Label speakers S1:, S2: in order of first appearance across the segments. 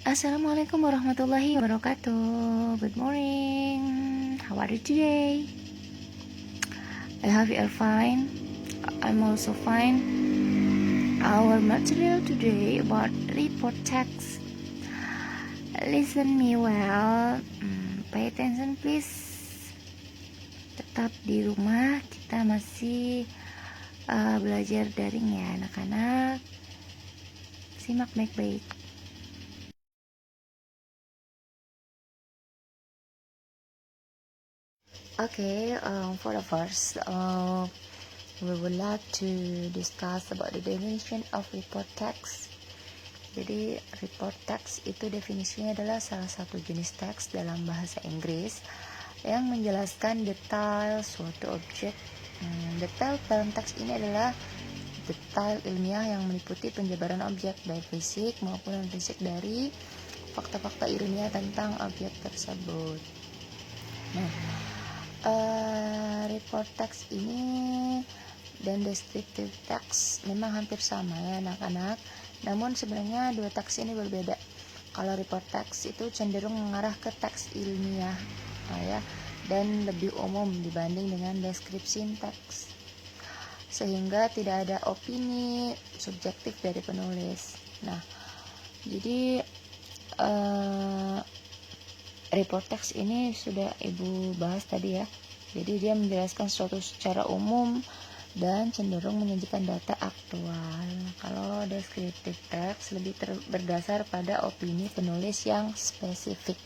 S1: Assalamualaikum warahmatullahi wabarakatuh. Good morning. How are you today? I hope you are fine. I'm also fine. Our material today about report text. Listen me well. Pay attention please. Tetap di rumah, kita masih belajar daring ya anak-anak. Simak baik-baik. Okay, for the first, we would like to discuss about the definition of report text. Jadi report text itu definisinya adalah salah satu jenis teks dalam bahasa Inggris yang menjelaskan detail suatu objek. Detail dalam teks ini adalah detail ilmiah yang meliputi penjabaran objek baik fisik maupun non fisik dari fakta-fakta ilmiah tentang objek tersebut. Report text ini dan descriptive text memang hampir sama ya anak-anak, namun sebenarnya dua teks ini berbeda. Kalau report text itu cenderung mengarah ke teks ilmiah ya, dan lebih umum dibanding dengan deskripsi teks, sehingga tidak ada opini subjektif dari penulis. Nah, jadi report text ini sudah ibu bahas tadi ya. Jadi dia menjelaskan sesuatu secara umum dan cenderung menyajikan data aktual. Kalau descriptive text lebih berdasar pada opini penulis yang spesifik.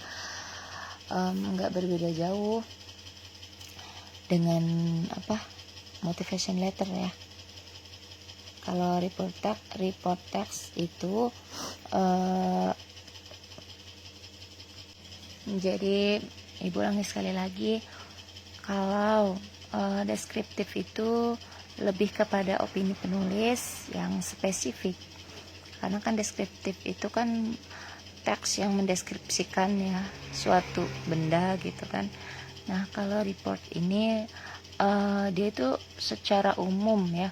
S1: Nggak berbeda jauh dengan motivation letter ya. Kalau report text itu jadi ibu ulangi sekali lagi, kalau deskriptif itu lebih kepada opini penulis yang spesifik, karena kan deskriptif itu kan teks yang mendeskripsikan ya suatu benda gitu kan. Nah kalau report ini dia itu secara umum ya,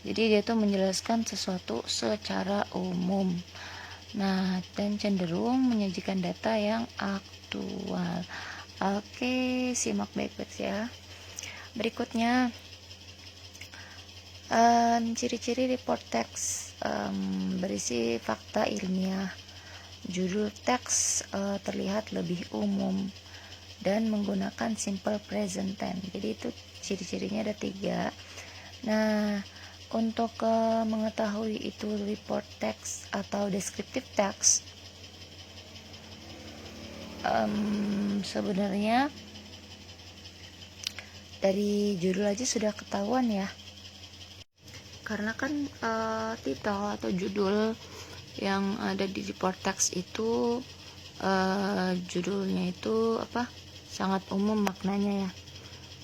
S1: jadi dia itu menjelaskan sesuatu secara umum. Nah, dan cenderung menyajikan data yang aktual. Oke, simak baik-baik ya. Berikutnya, ciri-ciri report text berisi fakta ilmiah. Judul teks terlihat lebih umum dan menggunakan simple present tense. Jadi itu ciri-cirinya ada 3. Nah, untuk mengetahui itu report text atau descriptive text, sebenarnya dari judul aja sudah ketahuan ya, karena kan title atau judul yang ada di report text itu judulnya itu sangat umum maknanya ya.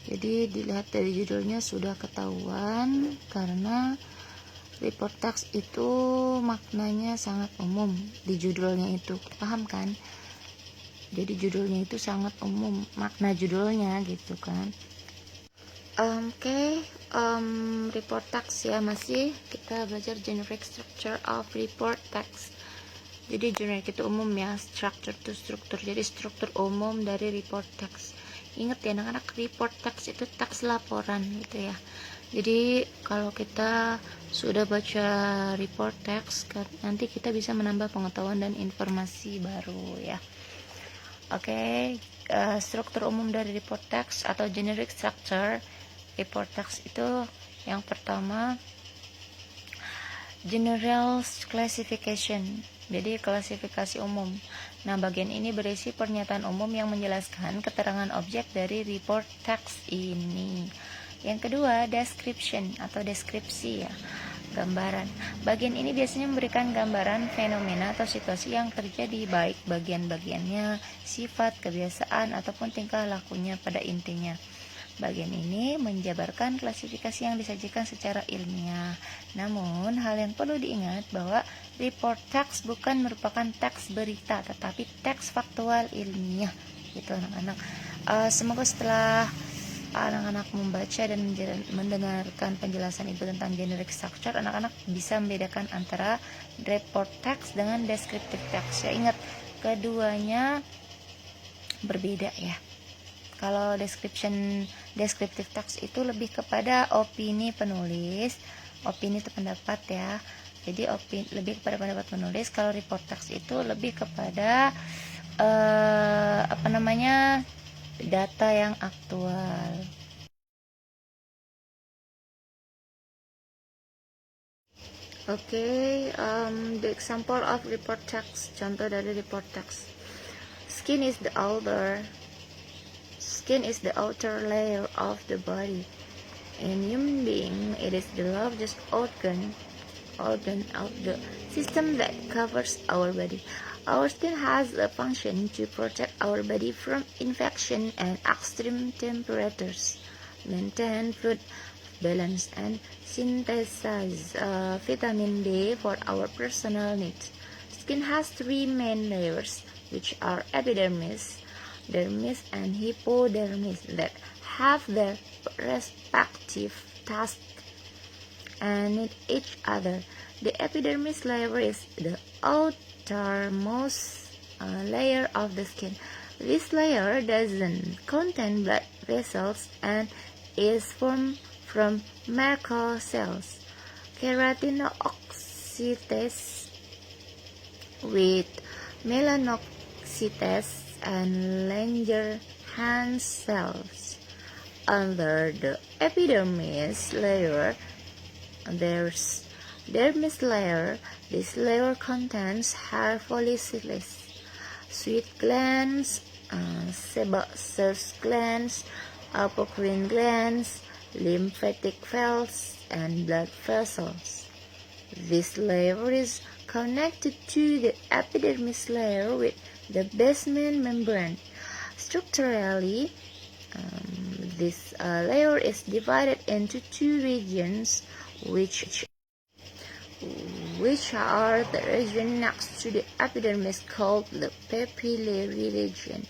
S1: Jadi dilihat dari judulnya sudah ketahuan, karena report text itu maknanya sangat umum di judulnya itu, paham kan? Jadi judulnya itu sangat umum, makna judulnya gitu kan. Report text ya, masih kita belajar generic structure of report text. Jadi generic itu umum ya, structure itu struktur, jadi struktur umum dari report text. Ingat ya anak-anak, report text itu teks laporan gitu ya. Jadi kalau kita sudah baca report text, nanti kita bisa menambah pengetahuan dan informasi baru ya. Oke, struktur umum dari report text atau generic structure report text itu yang pertama, general classification. Jadi klasifikasi umum. Nah, bagian ini berisi pernyataan umum yang menjelaskan keterangan objek dari report text ini. Yang kedua, description atau deskripsi ya, gambaran. Bagian ini biasanya memberikan gambaran fenomena atau situasi yang terjadi, baik bagian-bagiannya, sifat, kebiasaan, ataupun tingkah lakunya pada intinya. Bagian ini menjabarkan klasifikasi yang disajikan secara ilmiah. Namun, hal yang perlu diingat bahwa report text bukan merupakan teks berita, tetapi teks faktual ilmiah. Gitu anak-anak. Semoga setelah anak-anak membaca dan mendengarkan penjelasan ibu tentang generic structure, anak-anak bisa membedakan antara report text dengan descriptive text. Ya, ingat keduanya berbeda ya. Kalau descriptive text itu lebih kepada opini penulis, opini itu pendapat ya. Jadi lebih kepada pendapat penulis. Kalau report text itu lebih kepada data yang aktual. The example of report text. Contoh dari report text. Skin is the outer layer of the body. In human being, it is the largest organ of the system that covers our body. Our skin has a function to protect our body from infection and extreme temperatures, maintain food balance, and synthesize vitamin D for our personal needs. Skin has three main layers, which are epidermis, dermis, and hypodermis, that have their respective tasks and need each other. The epidermis layer is the outermost layer of the skin. This layer doesn't contain blood vessels and is formed from Merkel cells, keratinocytes with melanocytes and Langerhans cells. Under the epidermis layer, there's dermis layer. This layer contains hair follicles, sweat glands, sebaceous glands, apocrine glands, lymphatic valves, and blood vessels. This layer is connected to the epidermis layer with the basement membrane. Structurally, this layer is divided into two regions, which are the region next to the epidermis called the papillary region,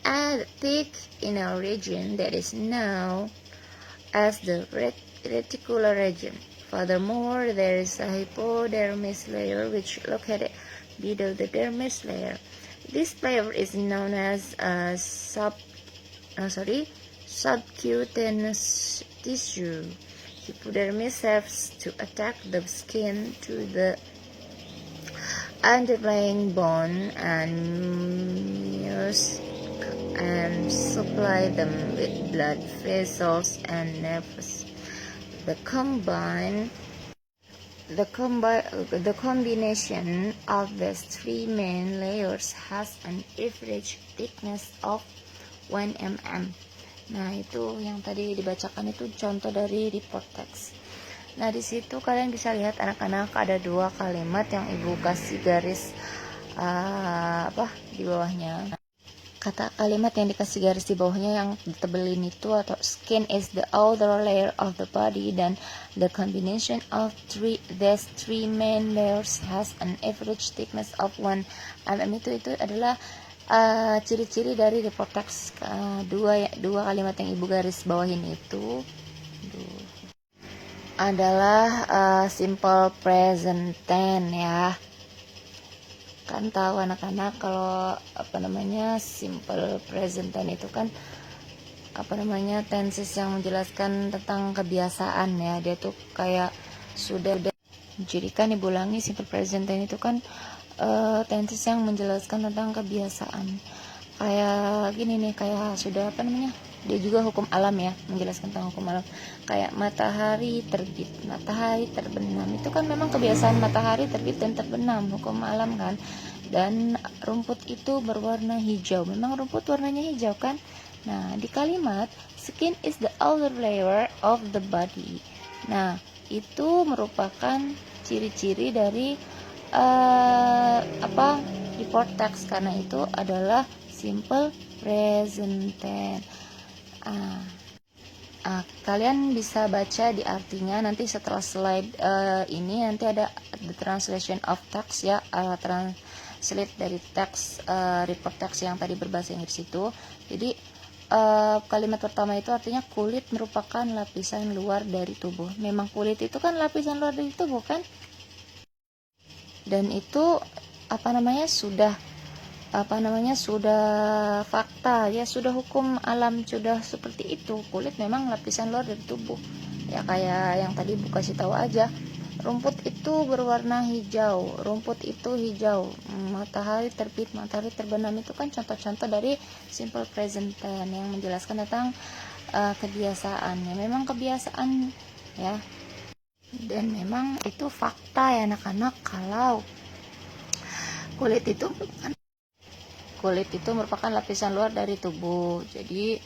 S1: and the thick inner region that is known as the reticular region. Furthermore, there is a hypodermis layer which is located below the dermis layer. This layer is known as subcutaneous tissue. Hypodermis serves to attack the skin to the underlying bone and supply them with blood vessels and nerves. The combination of these three main layers has an average thickness of 1 mm. Nah, itu yang tadi dibacakan itu contoh dari report text. Nah, di situ kalian bisa lihat anak-anak ada dua kalimat yang ibu kasih garis di bawahnya. Kata kalimat yang dikasih garis di bawahnya yang ditebelin itu atau skin is the outer layer of the body, dan the combination of these three main layers has an average thickness of 1 mm. Itu adalah ciri-ciri dari report text. Dua kalimat yang ibu garis bawahin itu adalah simple present tense ya. Kan tahu anak-anak kalau simple present tense itu kan tenses yang menjelaskan tentang kebiasaan ya. Dia tuh kayak sudah. Jadi kan ibu ulangi, simple present tense itu kan tenses yang menjelaskan tentang kebiasaan. Kayak gini nih, kayak sudah dia juga hukum alam ya, menjelaskan tentang hukum alam. Kayak matahari terbit, matahari terbenam, itu kan memang kebiasaan matahari terbit dan terbenam, hukum alam kan. Dan rumput itu berwarna hijau, memang rumput warnanya hijau kan. Nah, di kalimat skin is the outer layer of the body, nah itu merupakan ciri-ciri dari report text, karena itu adalah simple present tense. Kalian bisa baca di artinya nanti setelah slide ini, nanti ada the translation of text ya, translate dari teks report text yang tadi berbahasa Inggris itu. Jadi kalimat pertama itu artinya kulit merupakan lapisan luar dari tubuh. Memang kulit itu kan lapisan luar dari tubuh kan? Dan itu sudah fakta ya, sudah hukum alam, sudah seperti itu. Kulit memang lapisan luar dari tubuh. Ya kayak yang tadi Bu kasih tahu aja. Rumput itu berwarna hijau, rumput itu hijau, matahari terbit, matahari terbenam, itu kan contoh-contoh dari simple present tense yang menjelaskan tentang kebiasaan. Ya memang kebiasaan ya, dan memang itu fakta ya anak-anak, kalau kulit itu merupakan lapisan luar dari tubuh. Jadi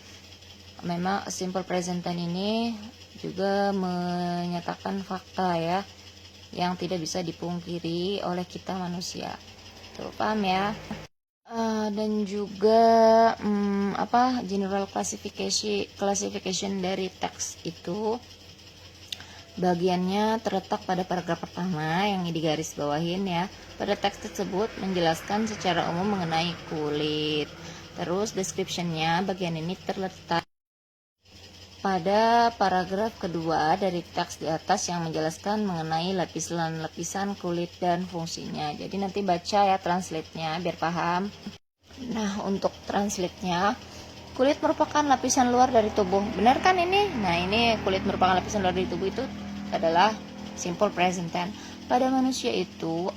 S1: memang simple present tense ini juga menyatakan fakta ya, yang tidak bisa dipungkiri oleh kita manusia. Tuh, paham ya? Dan juga general classification dari teks itu bagiannya terletak pada paragraf pertama yang digaris bawahin ya. Pada teks tersebut menjelaskan secara umum mengenai kulit. Terus description-nya bagian ini terletak pada paragraf kedua dari teks di atas yang menjelaskan mengenai lapisan-lapisan kulit dan fungsinya. Jadi nanti baca ya translate-nya biar paham. Nah, untuk translate-nya, kulit merupakan lapisan luar dari tubuh. Benar kan ini? Nah, ini kulit merupakan lapisan luar dari tubuh itu adalah simple present tense. Pada manusia itu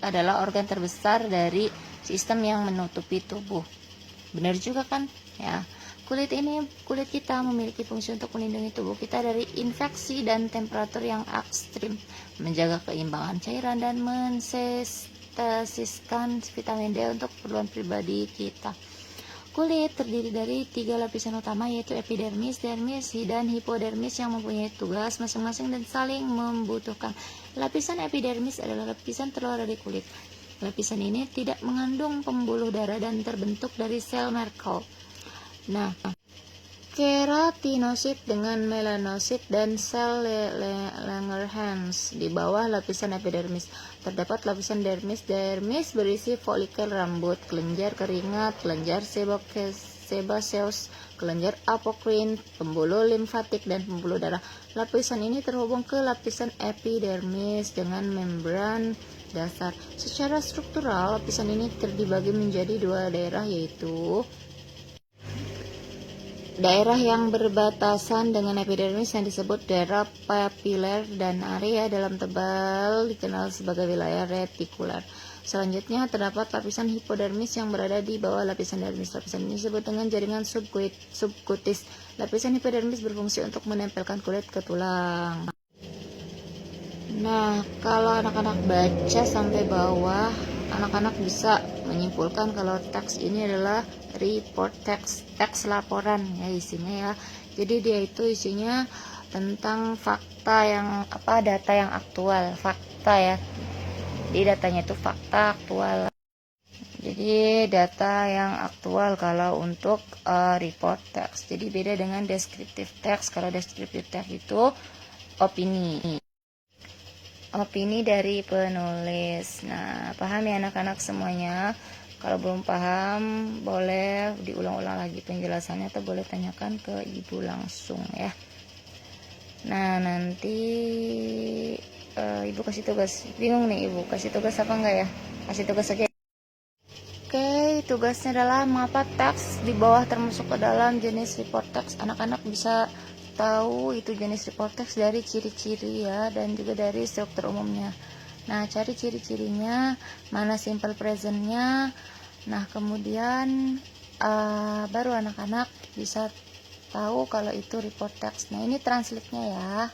S1: adalah organ terbesar dari sistem yang menutupi tubuh. Benar juga kan? Ya. Kulit kita memiliki fungsi untuk melindungi tubuh kita dari infeksi dan temperatur yang ekstrim, menjaga keimbangan cairan dan mensintetiskan vitamin D untuk keperluan pribadi kita. Kulit terdiri dari 3 lapisan utama, yaitu epidermis, dermis, dan hipodermis yang mempunyai tugas masing-masing dan saling membutuhkan. Lapisan epidermis adalah lapisan terluar dari kulit. Lapisan ini tidak mengandung pembuluh darah dan terbentuk dari sel Merkel. Nah, keratinosit dengan melanosit dan sel Langerhans di bawah lapisan epidermis. Terdapat lapisan dermis. Dermis berisi folikel rambut, kelenjar keringat, kelenjar sebaceous, kelenjar apokrin, pembuluh limfatik, dan pembuluh darah. Lapisan ini terhubung ke lapisan epidermis dengan membran dasar. Secara struktural, lapisan ini dibagi menjadi 2 daerah, yaitu daerah yang berbatasan dengan epidermis yang disebut daerah papiler, dan area dalam tebal dikenal sebagai wilayah retikuler. Selanjutnya terdapat lapisan hipodermis yang berada di bawah lapisan dermis. Lapisan ini disebut dengan jaringan subkutis. Lapisan hipodermis berfungsi untuk menempelkan kulit ke tulang. Nah, kalau anak-anak baca sampai bawah, anak-anak bisa menyimpulkan kalau teks ini adalah report teks laporan ya isinya ya. Jadi dia itu isinya tentang data yang aktual, fakta ya. Jadi datanya itu fakta aktual. Jadi data yang aktual kalau untuk report teks. Jadi beda dengan descriptive text. Kalau descriptive text itu opini dari penulis. Nah, paham ya anak-anak semuanya? Kalau belum paham, boleh diulang-ulang lagi penjelasannya atau boleh tanyakan ke ibu langsung ya. Nah, nanti ibu kasih tugas. Bingung nih ibu, kasih tugas apa enggak ya? Kasih tugas aja. Oke, tugasnya adalah mengapa teks di bawah termasuk ke dalam jenis report text. Anak-anak bisa tahu itu jenis report text dari ciri-ciri ya, dan juga dari struktur umumnya. Nah, cari ciri-cirinya, mana simple presentnya. Nah, kemudian baru anak-anak bisa tahu kalau itu report text. Nah, ini translate-nya ya.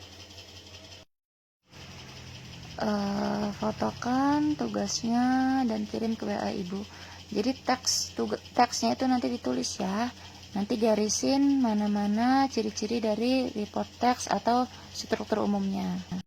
S1: Fotokan tugasnya dan kirim ke WA ibu. Jadi teksnya itu nanti ditulis ya. Nanti garisin mana-mana ciri-ciri dari report text atau struktur umumnya.